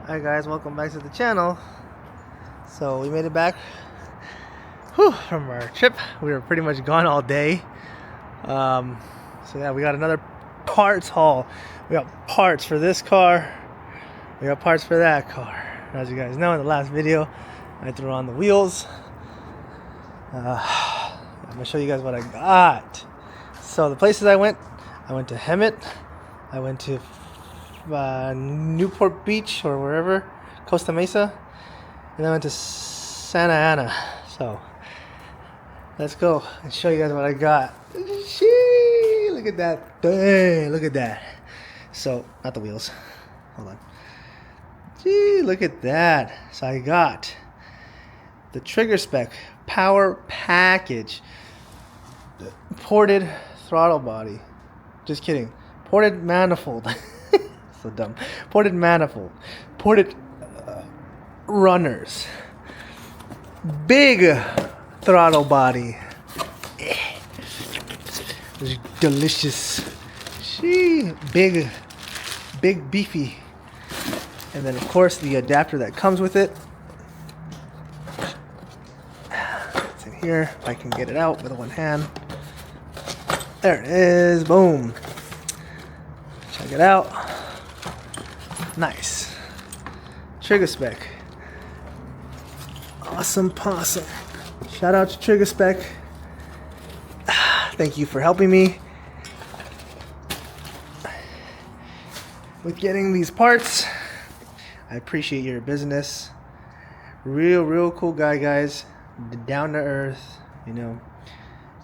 Hi guys, welcome back to the channel. So we made it back from our trip. We were pretty much gone all day. So yeah, we got another parts haul. We got parts for this car. We got parts for that car. As you guys know, in the last video, I threw on the wheels. I'm gonna show you guys what I got. So the places I went to Hemet. I went to Newport Beach or wherever, Costa Mesa, and I went to Santa Ana. So let's go and show you guys what I got. Gee, look at that. Dang, look at that. So, not the wheels. Hold on. Gee, look at that. So I got the trigger spec power package, ported throttle body. Just kidding. Ported manifold. So dumb. Ported manifold. Ported runners. Big throttle body. It's delicious. Big beefy. And then of course the adapter that comes with it. It's in here. If I can get it out with one hand. There it is. Boom. Check it out. Nice. Trigger spec. Awesome possum. Shout out to Trigger Spec. Thank you for helping me with getting these parts. I appreciate your business. Real cool guy, guys. Down to earth, you know.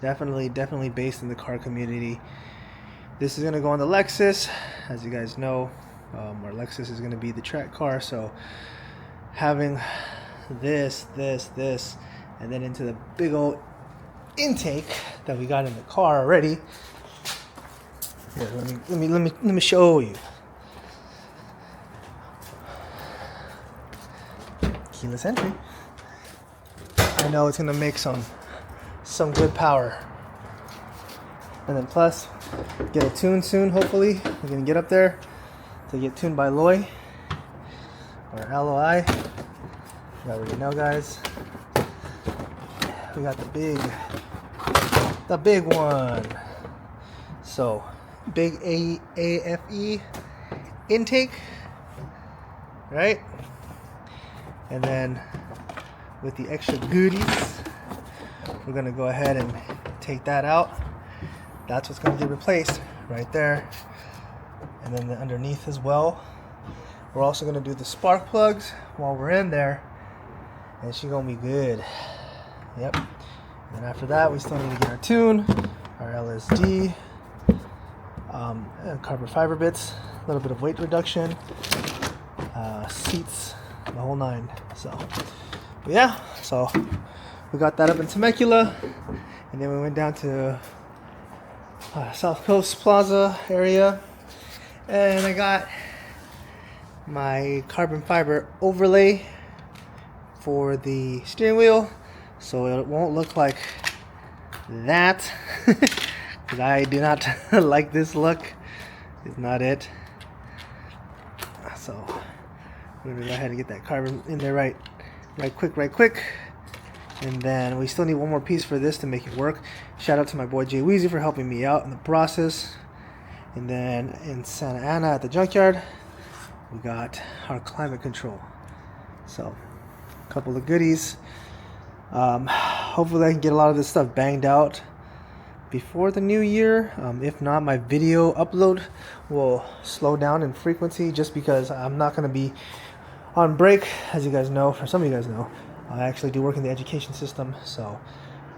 Definitely based in the car community. This is gonna go on the Lexus, as you guys know. Our Lexus is gonna be the track car, so having this, and then into the big old intake that we got in the car already. Here, let me show you. Keyless entry. I know it's gonna make some good power. And then plus, get a tune soon. Hopefully, we're gonna get up there to get tuned by Loy or LOI. You already know, guys. We got the big one. So, big AFE intake, right? And then with the extra goodies, we're gonna go ahead and take that out. That's what's gonna get replaced right there. And then underneath as well. We're also gonna do the spark plugs while we're in there. And she's gonna be good. Yep. And then after that, we still need to get our tune, our LSD, and carbon fiber bits, a little bit of weight reduction, seats, the whole nine. So, but yeah, so we got that up in Temecula, and then we went down to South Coast Plaza area, and I got my carbon fiber overlay for the steering wheel, so it won't look like that. Because I do not like this look. It's not it. So we're gonna go ahead and get that carbon in there right quick. And then we still need one more piece for this to make it work. Shout out to my boy Jay Weezy for helping me out in the process. And then in Santa Ana at the junkyard, we got our climate control. So couple of goodies. Hopefully I can get a lot of this stuff banged out before the new year. If not, my video upload will slow down in frequency just because I'm not going to be on break. As you guys know, or some of you guys know, I actually do work in the education system, so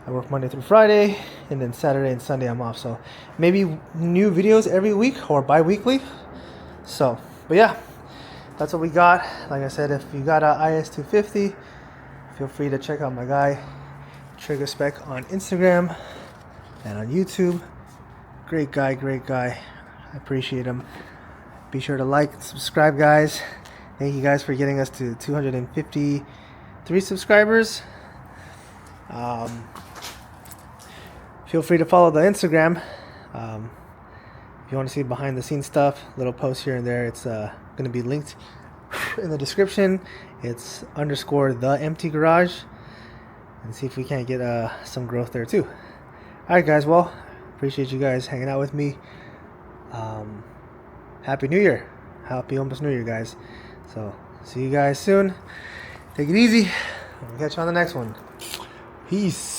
I work Monday through Friday, and then Saturday and Sunday I'm off. So maybe new videos every week or bi-weekly. So, but yeah, that's what we got. Like I said, if you got a IS250, feel free to check out my guy Trigger Spec on Instagram and on YouTube. Great guy. I appreciate him. Be sure to like and subscribe, guys. Thank you guys for getting us to 253 subscribers. Feel free to follow the Instagram. If you want to see behind the scenes stuff, little posts here and there, it's going to be linked in the description. It's _ the empty garage, and see if we can't get some growth there too. Alright guys, well, appreciate you guys hanging out with me. Happy New Year. Happy almost New Year, guys. So see you guys soon. Take it easy. I'll catch you on the next one. Peace.